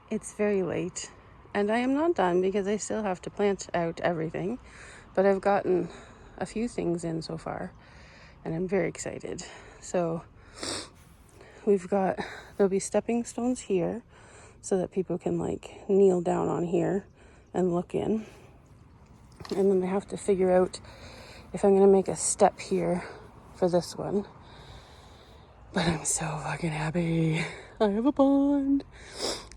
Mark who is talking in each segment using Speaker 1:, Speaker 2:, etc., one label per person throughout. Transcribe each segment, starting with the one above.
Speaker 1: It's very late, and I am not done because I still have to plant out everything, but I've gotten a few things in so far, and I'm very excited. So there'll be stepping stones here so that people can like kneel down on here and look in. And then I have to figure out if I'm going to make a step here for this one. But I'm so fucking happy. I have a pond.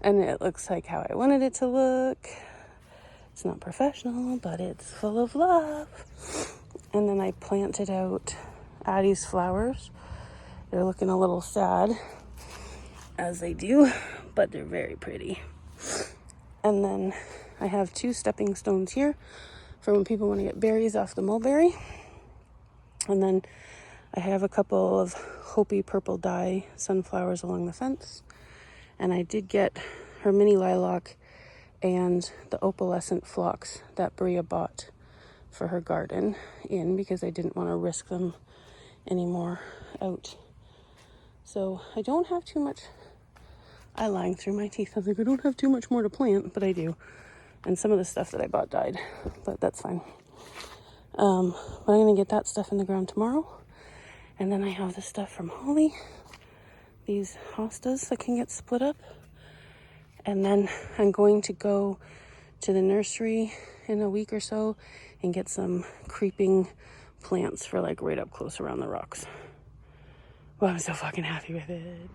Speaker 1: And it looks like how I wanted it to look. It's not professional, but it's full of love. And then I planted out Addie's flowers. They're looking a little sad, as they do, but they're very pretty. And then I have 2 stepping stones here for when people want to get berries off the mulberry. And then I have a couple of Hopi purple dye sunflowers along the fence. And I did get her mini lilac and the opalescent phlox that Bria bought for her garden in because I didn't want to risk them anymore out. So I don't have too much eyeline through my teeth. I was like, I don't have too much more to plant, but I do. And some of the stuff that I bought died, but that's fine. But I'm going to get that stuff in the ground tomorrow. And then I have the stuff from Holly. These hostas that can get split up. And then I'm going to go to the nursery in a week or so and get some creeping plants for like right up close around the rocks. Well, I'm so fucking happy with it.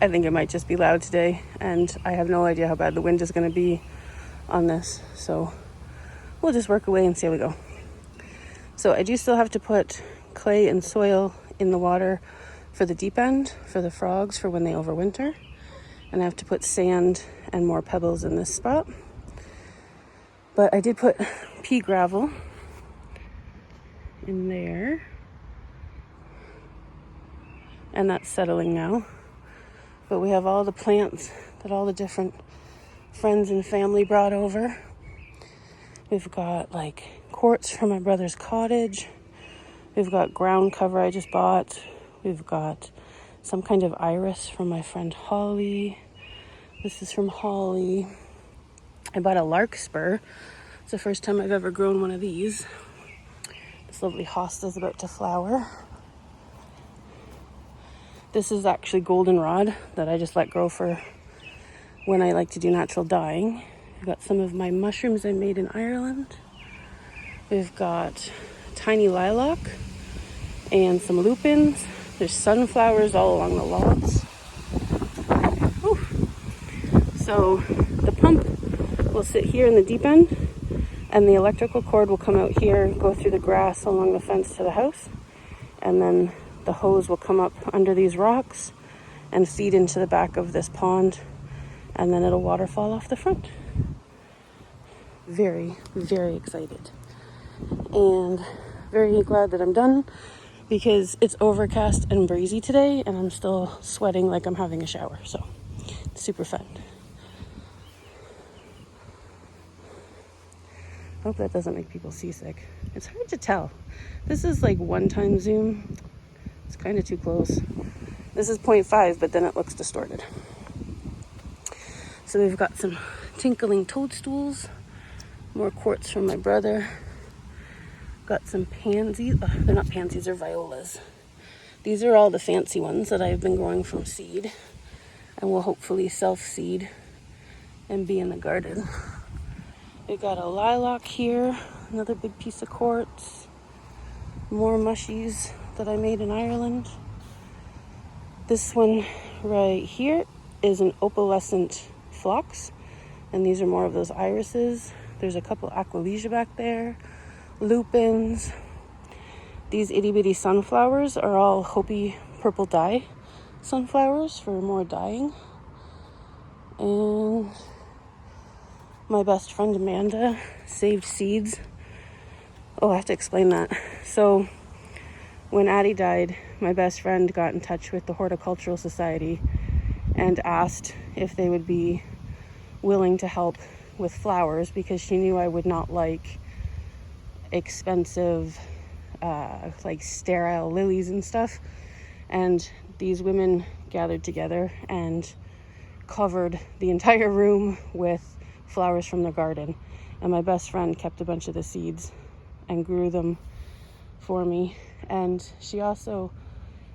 Speaker 1: I think it might just be loud today, and I have no idea how bad the wind is going to be on this, so we'll just work away and see how we go. So I do still have to put clay and soil in the water for the deep end, for the frogs, for when they overwinter, and I have to put sand and more pebbles in this spot. But I did put pea gravel in there, and that's settling now. But we have all the plants that all the different friends and family brought over. We've got like quartz from my brother's cottage. We've got ground cover I just bought. We've got some kind of iris from my friend Holly. This is from Holly. I bought a larkspur. It's the first time I've ever grown one of these. This lovely hosta is about to flower. This is actually goldenrod that I just let grow for when I like to do natural dyeing. I've got some of my mushrooms I made in Ireland. We've got tiny lilac and some lupins. There's sunflowers all along the lots. Ooh. So the pump will sit here in the deep end, and the electrical cord will come out here, go through the grass along the fence to the house, and then the hose will come up under these rocks and feed into the back of this pond, and then it'll waterfall off the front. Very, very excited. And very glad that I'm done because it's overcast and breezy today and I'm still sweating like I'm having a shower. So it's super fun. I hope that doesn't make people seasick. It's hard to tell. This is like 1x zoom. It's kind of too close. This is 0.5, but then it looks distorted. So we've got some tinkling toadstools, more quartz from my brother. Got some pansies. Oh, they're not pansies, they're violas. These are all the fancy ones that I've been growing from seed and will hopefully self-seed and be in the garden. We got a lilac here, another big piece of quartz, more mushies that I made in Ireland. This one right here is an opalescent phlox, and these are more of those irises. There's a couple aqualesia back there, lupins. These itty bitty sunflowers are all Hopi purple dye sunflowers for more dyeing. And my best friend Amanda saved seeds. Oh, I have to explain that. So when Addie died, my best friend got in touch with the Horticultural Society and asked if they would be willing to help with flowers because she knew I would not like expensive like sterile lilies and stuff. And these women gathered together and covered the entire room with flowers from their garden. And my best friend kept a bunch of the seeds and grew them for me. And she also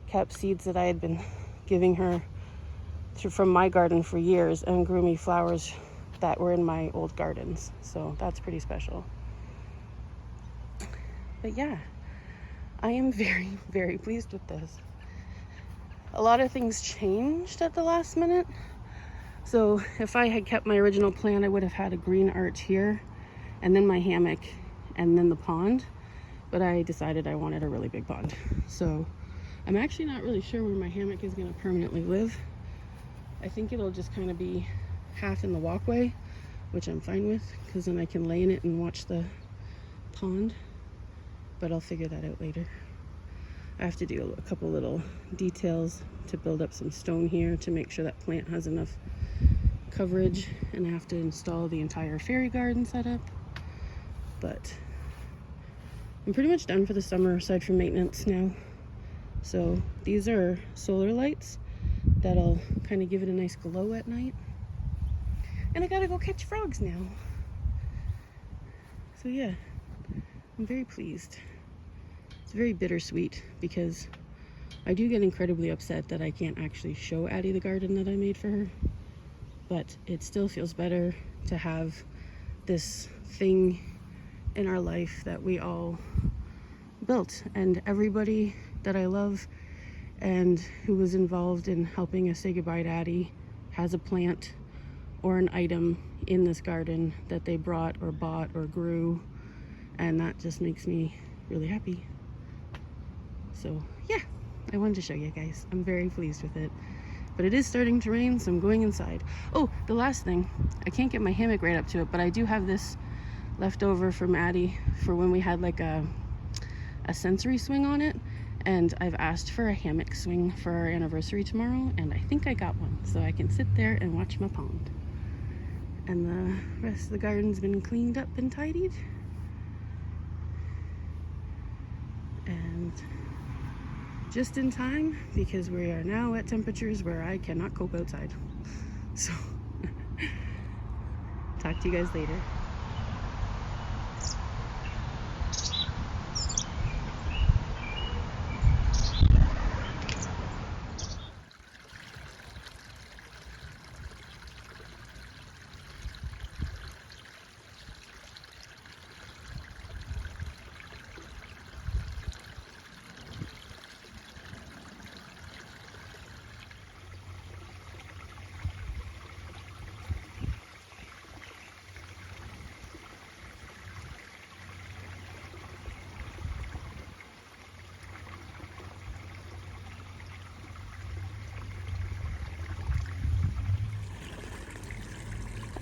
Speaker 1: kept seeds that I had been giving her from my garden for years and grew me flowers that were in my old gardens. So that's pretty special. But yeah, I am very, very pleased with this. A lot of things changed at the last minute. So if I had kept my original plan, I would have had a green arch here and then my hammock and then the pond. But I decided I wanted a really big pond. So I'm actually not really sure where my hammock is going to permanently live. I think it'll just kind of be half in the walkway, which I'm fine with because then I can lay in it and watch the pond. But I'll figure that out later. I have to do a couple little details to build up some stone here to make sure that plant has enough coverage, and I have to install the entire fairy garden setup. But I'm pretty much done for the summer aside from maintenance now. So these are solar lights that'll kind of give it a nice glow at night. And I gotta go catch frogs now. So yeah, I'm very pleased. It's very bittersweet because I do get incredibly upset that I can't actually show Addie the garden that I made for her. But it still feels better to have this thing in our life that we all built, and everybody that I love and who was involved in helping us say goodbye to Addie has a plant or an item in this garden that they brought or bought or grew, and that just makes me really happy. So yeah, I wanted to show you guys. I'm very pleased with it. But it is starting to rain, so I'm going inside. Oh, the last thing, I can't get my hammock right up to it, but I do have this left over from Addie for when we had like a sensory swing on it. And I've asked for a hammock swing for our anniversary tomorrow, and I think I got one. So I can sit there and watch my pond. And the rest of the garden's been cleaned up and tidied. And just in time because we are now at temperatures where I cannot cope outside. So talk to you guys later.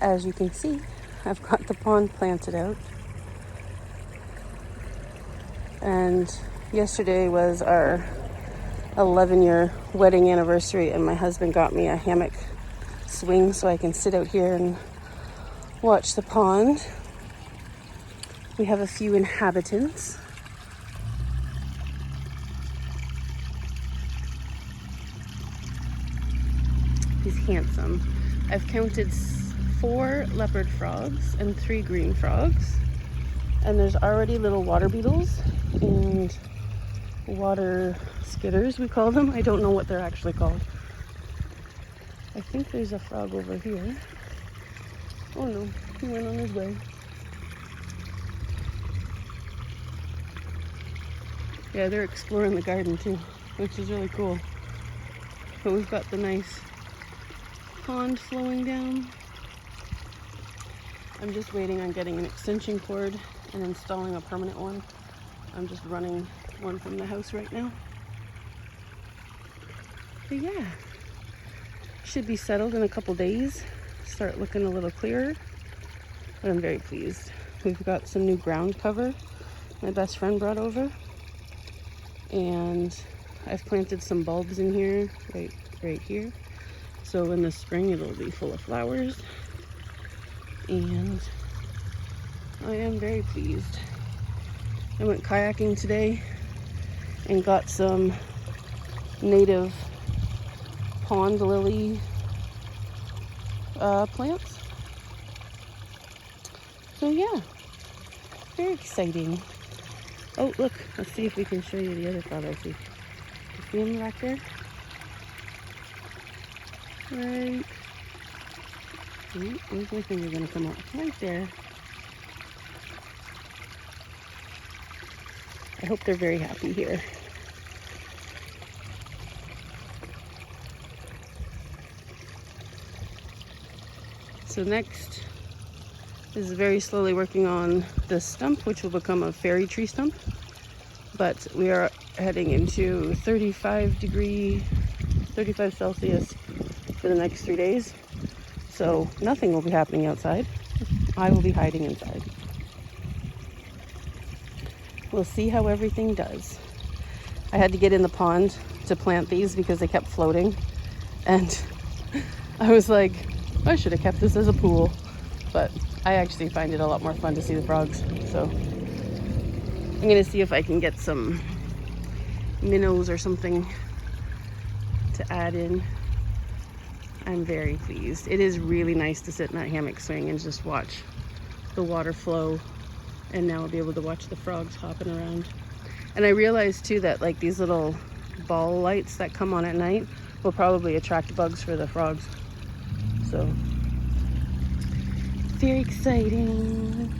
Speaker 1: As you can see, I've got the pond planted out. And yesterday was our 11-year wedding anniversary, and my husband got me a hammock swing so I can sit out here and watch the pond. We have a few inhabitants. He's handsome. I've counted 4 leopard frogs and 3 green frogs. And there's already little water beetles and water skitters, we call them. I don't know what they're actually called. I think there's a frog over here. Oh no, he went on his way. Yeah, they're exploring the garden too, which is really cool. But we've got the nice pond flowing down. I'm just waiting on getting an extension cord and installing a permanent one. I'm just running one from the house right now. But yeah, should be settled in a couple days. Start looking a little clearer. But I'm very pleased. We've got some new ground cover my best friend brought over. And I've planted some bulbs in here, right here. So in the spring it'll be full of flowers. and I am very pleased. I went kayaking today and got some native pond lily plants. So yeah, very exciting. Oh look, let's see if we can show you the other frog I see. You see him back there? Right. Ooh, where's my finger gonna come up? Right there. I hope they're very happy here. So next is very slowly working on this stump, which will become a fairy tree stump. But we are heading into 35 Celsius for the next 3 days. So nothing will be happening outside. I will be hiding inside. We'll see how everything does. I had to get in the pond to plant these because they kept floating. And I was like, I should have kept this as a pool. But I actually find it a lot more fun to see the frogs. So I'm gonna see if I can get some minnows or something to add in. I'm very pleased. It is really nice to sit in that hammock swing and just watch the water flow. And now I'll be able to watch the frogs hopping around. And I realized too that like these little ball lights that come on at night will probably attract bugs for the frogs. So very exciting.